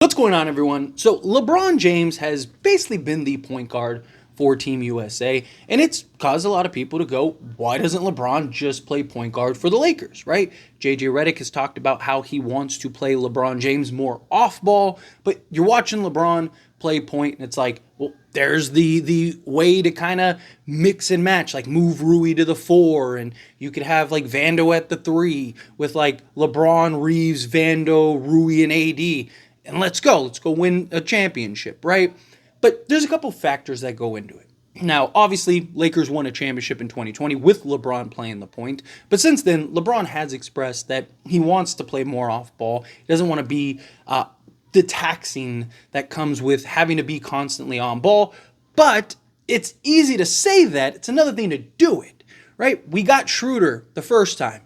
What's going on, everyone? So, LeBron James has basically been the point guard for Team USA, and it's caused a lot of people to go, why doesn't LeBron just play point guard for the Lakers, right? JJ Redick has talked about how he wants to play LeBron James more off ball, but you're watching LeBron play point, and it's like, well, there's the way to kind of mix and match, like move Rui to the 4, and you could have like Vando at the 3 with like LeBron, Reeves, Vando, Rui, and AD. And let's go win a championship, right? But there's a couple factors that go into it. Now, obviously, Lakers won a championship in 2020 with LeBron playing the point. But since then, LeBron has expressed that he wants to play more off ball. He doesn't want to be the taxing that comes with having to be constantly on ball. But it's easy to say that. It's another thing to do it, right? We got Schroeder the first time.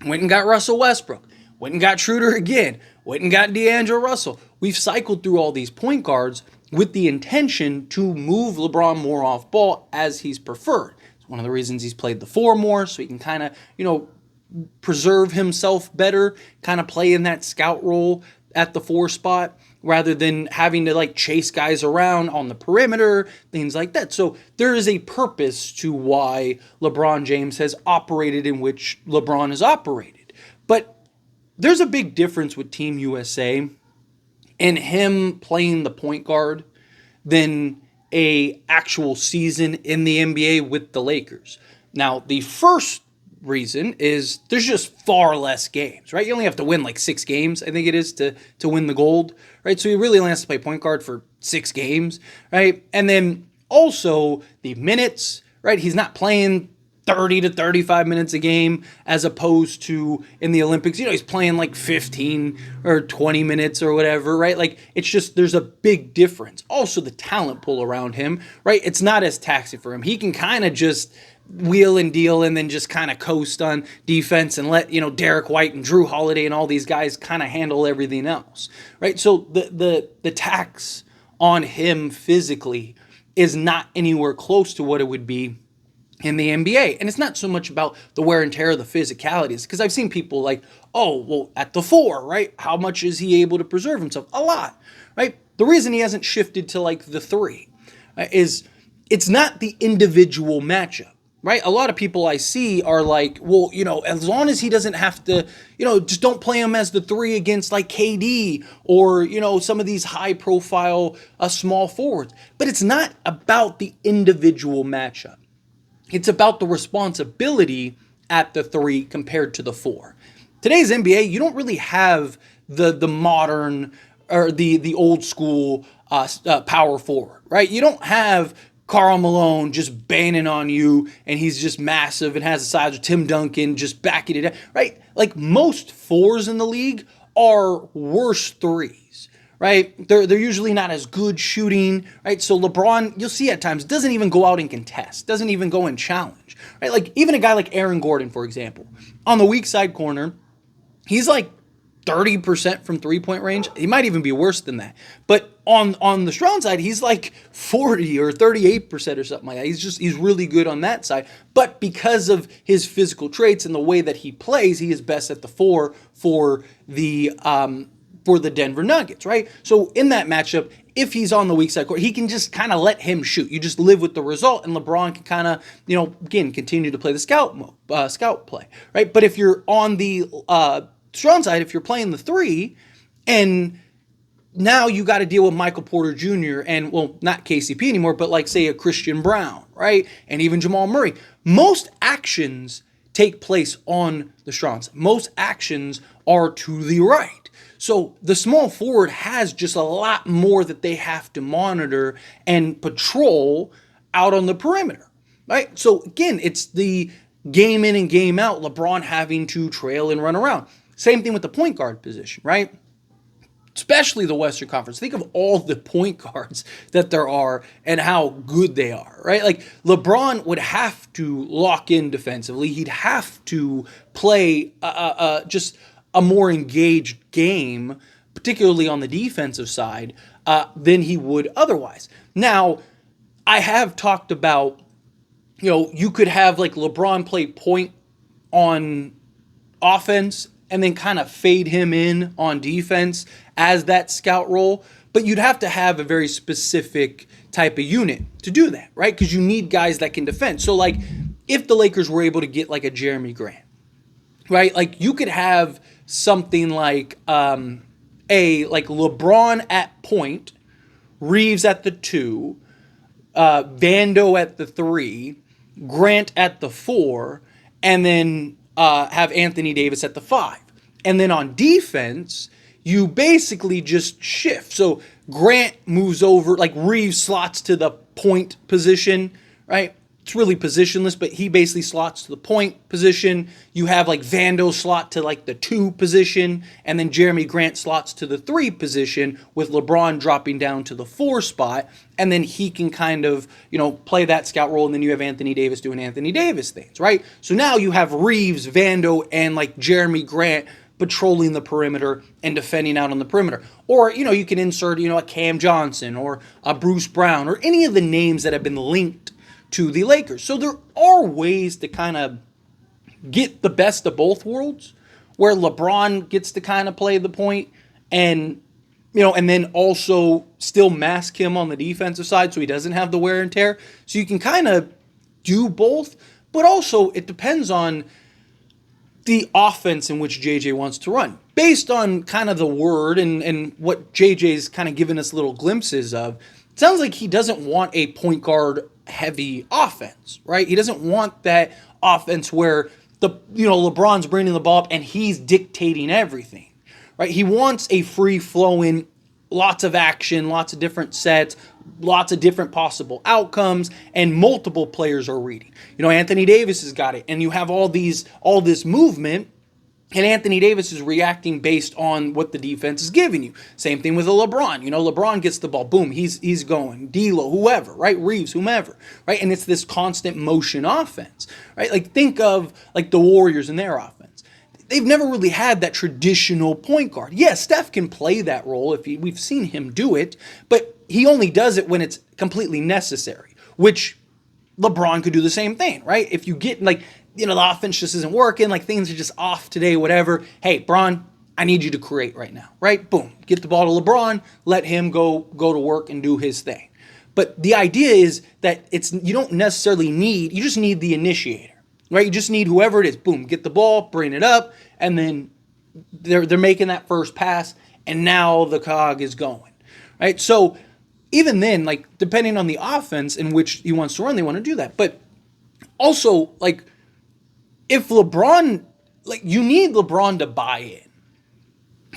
Went and got Russell Westbrook. Went and got Schroeder again. Went and got D'Angelo Russell. We've cycled through all these point guards with the intention to move LeBron more off ball as he's preferred. It's one of the reasons he's played the 4 more, so he can kind of, preserve himself better, kind of play in that scout role at the 4 spot rather than having to like chase guys around on the perimeter, things like that. So there is a purpose to why LeBron James has operated in which LeBron has operated. But there's a big difference with Team USA and him playing the point guard than a actual season in the NBA with the Lakers. Now, the first reason is there's just far less games, right? You only have to win like 6 games, I think it is, to win the gold, right? So he really only has to play point guard for 6 games, right? And then also the minutes, right? He's not playing 30 to 35 minutes a game as opposed to in the Olympics, he's playing like 15 or 20 minutes or whatever, right? Like it's just, there's a big difference. Also the talent pool around him, right? It's not as taxing for him. He can kind of just wheel and deal and then just kind of coast on defense and let, Derek White and Drew Holiday and all these guys kind of handle everything else, right? So the tax on him physically is not anywhere close to what it would be in the NBA. And it's not so much about the wear and tear of the physicalities, because I've seen people like, oh, well, at the 4, right? How much is he able to preserve himself? A lot, right? The reason he hasn't shifted to like the 3 is it's not the individual matchup, right? A lot of people I see are like, well, as long as he doesn't have to, just don't play him as the 3 against like KD or, some of these high profile small forwards. But it's not about the individual matchup. It's about the responsibility at the 3 compared to the 4. Today's NBA, you don't really have the modern or the old school power forward, right? You don't have Karl Malone just banning on you and he's just massive and has the size of Tim Duncan just backing it up, right? Like most 4s in the league are worse 3s. Right? They're usually not as good shooting, right? So LeBron, you'll see at times, doesn't even go out and contest, doesn't even go and challenge, right? Like even a guy like Aaron Gordon, for example, on the weak side corner, he's like 30% from 3-point range. He might even be worse than that. But on the strong side, he's like 40 or 38% or something like that. He's really good on that side. But because of his physical traits and the way that he plays, he is best at the 4 for the Denver Nuggets, right? So in that matchup, if he's on the weak side court, he can just kind of let him shoot. You just live with the result, and LeBron can kind of, again, continue to play the scout play, right? But if you're on the strong side, if you're playing the 3, and now you got to deal with Michael Porter Jr. and, well, not KCP anymore, but like, say, a Christian Brown, right? And even Jamal Murray. Most actions take place on the strong side. Most actions are to the right. So the small forward has just a lot more that they have to monitor and patrol out on the perimeter, right? So again, it's the game in and game out, LeBron having to trail and run around. Same thing with the point guard position, right? Especially the Western Conference. Think of all the point guards that there are and how good they are, right? Like LeBron would have to lock in defensively. He'd have to play just a more engaged game, particularly on the defensive side, than he would otherwise. Now, I have talked about, you could have like LeBron play point on offense and then kind of fade him in on defense as that scout role. But you'd have to have a very specific type of unit to do that, right? Because you need guys that can defend. So, like, if the Lakers were able to get, like, a Jeremy Grant, right? Like, you could have something like LeBron at point, Reeves at the 2, Vando at the 3, Grant at the 4, and then have Anthony Davis at the 5. And then on defense, you basically just shift. So Grant moves over, like Reeves slots to the point position, right? It's really positionless, but he basically slots to the point position. You have like Vando slot to like the 2 position, and then Jeremy Grant slots to the 3 position with LeBron dropping down to the 4 spot, and then he can kind of, play that scout role, and then you have Anthony Davis doing Anthony Davis things, right? So now you have Reeves, Vando, and like Jeremy Grant patrolling the perimeter and defending out on the perimeter. Or, you can insert, a Cam Johnson or a Bruce Brown or any of the names that have been linked to the Lakers. So there are ways to kind of get the best of both worlds, where LeBron gets to kind of play the point and, and then also still mask him on the defensive side so he doesn't have the wear and tear. So you can kind of do both, but also it depends on the offense in which JJ wants to run. Based on kind of the word and what JJ's kind of given us little glimpses of, it sounds like he doesn't want a point guard heavy offense, right? He doesn't want that offense where LeBron's bringing the ball up and he's dictating everything, right? He wants a free flowing, lots of action, lots of different sets, lots of different possible outcomes, and multiple players are reading. Anthony Davis has got it, and you have all this movement, and Anthony Davis is reacting based on what the defense is giving you. Same thing with a LeBron. LeBron gets the ball, boom, he's going. D'Lo, whoever, right? Reeves, whomever, right? And it's this constant motion offense, right? Like, think of like the Warriors and their offense. They've never really had that traditional point guard. Yes, Steph can play that role we've seen him do it, but he only does it when it's completely necessary, which LeBron could do the same thing, right? If you get the offense just isn't working, like things are just off today, whatever. Hey, Bron, I need you to create right now, right? Boom, get the ball to LeBron, let him go to work and do his thing. But the idea is that you don't necessarily you just need the initiator, right? You just need whoever it is, boom, get the ball, bring it up, and then they're making that first pass, and now the cog is going, right? So even then, like, depending on the offense in which he wants to run, they want to do that. But also, like, if LeBron, like, you need LeBron to buy in,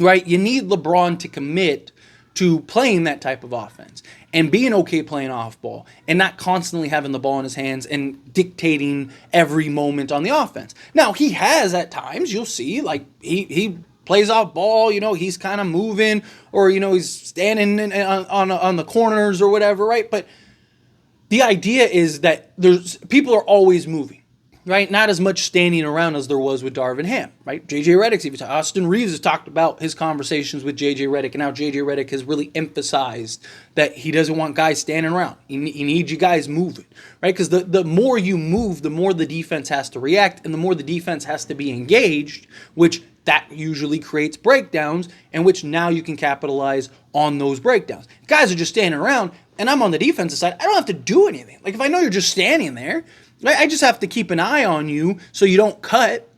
right? You need LeBron to commit to playing that type of offense and being okay playing off ball and not constantly having the ball in his hands and dictating every moment on the offense. Now, he has at times, you'll see, like, he plays off ball, he's kind of moving, or, he's standing on the corners or whatever, right? But the idea is that people are always moving, right? Not as much standing around as there was with Darvin Ham, right? JJ Redick's even Austin Reeves has talked about his conversations with JJ Redick, and how JJ Redick has really emphasized that he doesn't want guys standing around. He needs you guys moving, right? Because the more you move, the more the defense has to react, and the more the defense has to be engaged, which that usually creates breakdowns, in which now you can capitalize on those breakdowns. Guys are just standing around, and I'm on the defensive side. I don't have to do anything. Like, if I know you're just standing there, I just have to keep an eye on you so you don't cut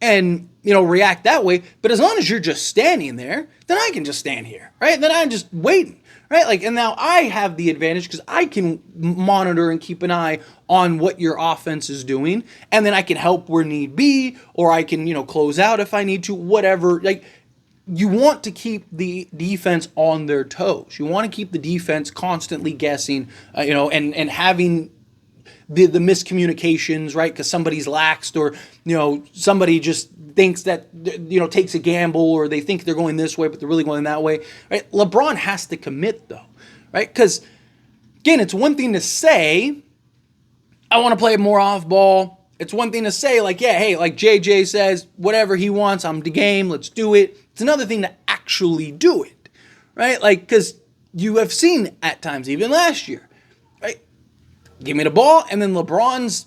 and, react that way. But as long as you're just standing there, then I can just stand here, right? Then I'm just waiting, right? Like, and now I have the advantage because I can monitor and keep an eye on what your offense is doing, and then I can help where need be, or I can, close out if I need to, whatever. Like, you want to keep the defense on their toes. You want to keep the defense constantly guessing, and having the miscommunications, right? Because somebody's laxed, or, somebody just thinks that, takes a gamble, or they think they're going this way, but they're really going that way, right? LeBron has to commit, though, right? Because, again, it's one thing to say, I want to play more off ball. It's one thing to say, like, yeah, hey, like JJ says, whatever he wants, I'm the game, let's do it. It's another thing to actually do it, right? Like, because you have seen at times, even last year, right? Give me the ball, and then LeBron's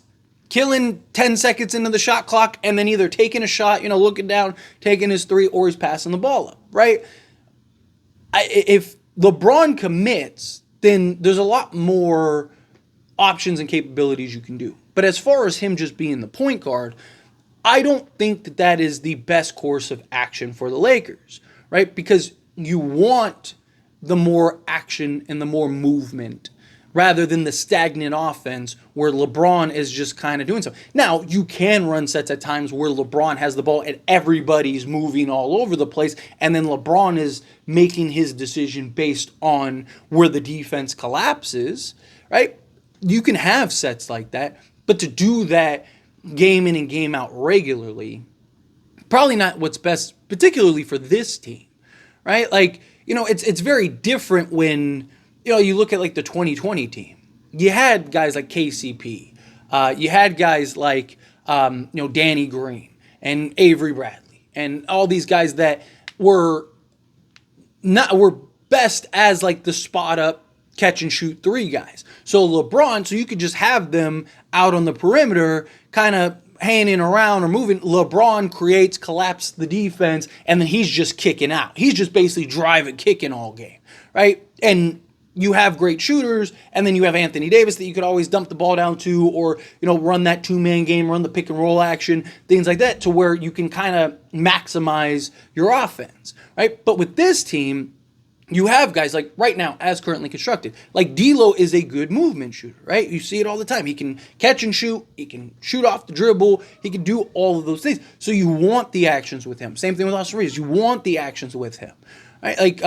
killing 10 seconds into the shot clock and then either taking a shot, looking down, taking his three, or he's passing the ball up, right? If LeBron commits, then there's a lot more options and capabilities you can do. But as far as him just being the point guard, I don't think that that is the best course of action for the Lakers, right? Because you want the more action and the more movement rather than the stagnant offense where LeBron is just kind of doing something. Now, you can run sets at times where LeBron has the ball and everybody's moving all over the place, and then LeBron is making his decision based on where the defense collapses, right? You can have sets like that, but to do that game in and game out regularly, probably not what's best, particularly for this team, right? Like, it's very different when, you look at like the 2020 team. You had guys like KCP. You had guys like, Danny Green and Avery Bradley and all these guys that were best as like the spot up catch and shoot three guys. So LeBron, so you could just have them out on the perimeter, kind of hanging around or moving. LeBron creates, collapse the defense, and then he's just kicking out. He's just basically driving, kicking all game, right? And you have great shooters, and then you have Anthony Davis that you could always dump the ball down to, or run that two-man game, run the pick and roll action, things like that, to where you can kind of maximize your offense, right? But with this team, you have guys like right now, as currently constructed, like D'Lo is a good movement shooter, right? You see it all the time. He can catch and shoot. He can shoot off the dribble. He can do all of those things. So you want the actions with him. Same thing with Austin Reeves. You want the actions with him, right? Like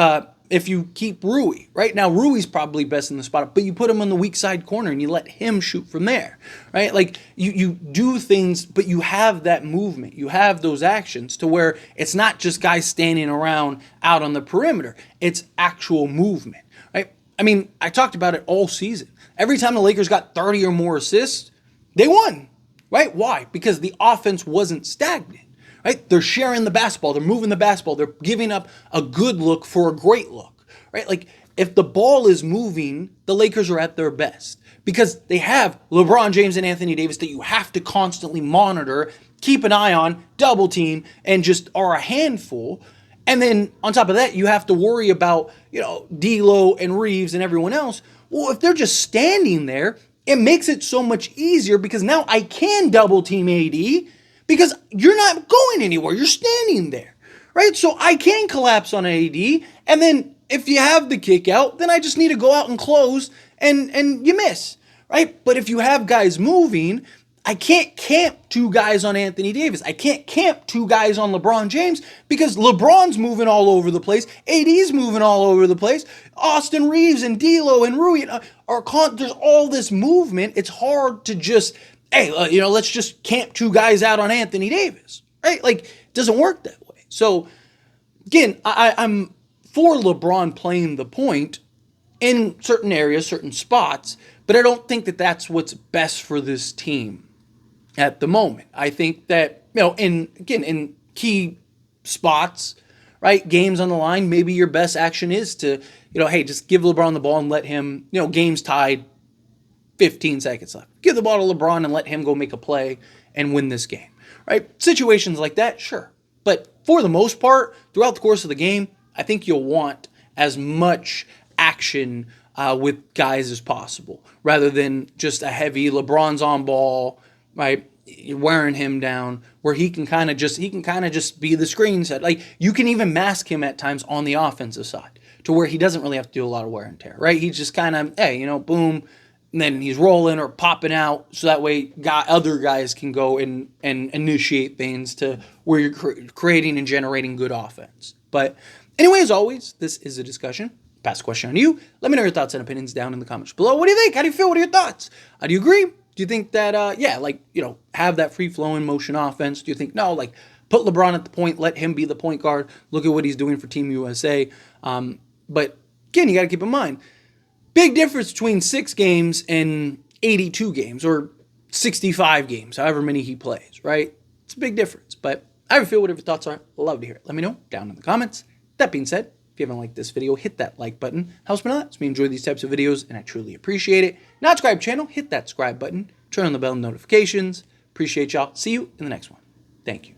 if you keep Rui, right now, Rui's probably best in the spot, but you put him on the weak side corner and you let him shoot from there, right? Like you do things, but you have that movement. You have those actions to where it's not just guys standing around out on the perimeter. It's actual movement, right? I mean, I talked about it all season. Every time the Lakers got 30 or more assists, they won, right? Why? Because the offense wasn't stagnant. Right? They're sharing the basketball. They're moving the basketball. They're giving up a good look for a great look, right? Like if the ball is moving, the Lakers are at their best because they have LeBron James and Anthony Davis that you have to constantly monitor, keep an eye on, double team, and just are a handful. And then on top of that, you have to worry about, D'Lo and Reeves and everyone else. Well, if they're just standing there, it makes it so much easier because now I can double team AD. Because you're not going anywhere. You're standing there, right? So I can collapse on AD, and then if you have the kick out, then I just need to go out and close, and you miss, right? But if you have guys moving, I can't camp two guys on Anthony Davis. I can't camp two guys on LeBron James because LeBron's moving all over the place. AD's moving all over the place. Austin Reeves and D'Lo and Rui there's all this movement. It's hard to just... hey, let's just camp two guys out on Anthony Davis, right? Like, it doesn't work that way. So, again, I'm for LeBron playing the point in certain areas, certain spots, but I don't think that that's what's best for this team at the moment. I think that, in key spots, right, games on the line, maybe your best action is to, hey, just give LeBron the ball and let him, game's tied, 15 seconds left. Give the ball to LeBron and let him go make a play and win this game, right? Situations like that, sure. But for the most part, throughout the course of the game, I think you'll want as much action with guys as possible rather than just a heavy LeBron's on ball, right? You're wearing him down where he can kind of just be the screen set. Like you can even mask him at times on the offensive side to where he doesn't really have to do a lot of wear and tear, right? He's just kind of, hey, boom, and then he's rolling or popping out so that way other guys can go and initiate things to where you're creating and generating good offense. But anyway, as always, this is a discussion. Pass the question on you. Let me know your thoughts and opinions down in the comments below. What do you think? How do you feel? What are your thoughts? Do you agree? Do you think that, have that free-flowing motion offense? Do you think, no, like, put LeBron at the point, let him be the point guard, look at what he's doing for Team USA. But, again, you got to keep in mind, big difference between 6 games and 82 games or 65 games, however many he plays, right? It's a big difference. But I have a feel whatever your thoughts are. I'd love to hear it. Let me know down in the comments. That being said, if you haven't liked this video, hit that like button. Helps me a lot. Helps me enjoy these types of videos, and I truly appreciate it. Not subscribe to the channel, hit that subscribe button. turn on the bell notifications. Appreciate y'all. See you in the next one. Thank you.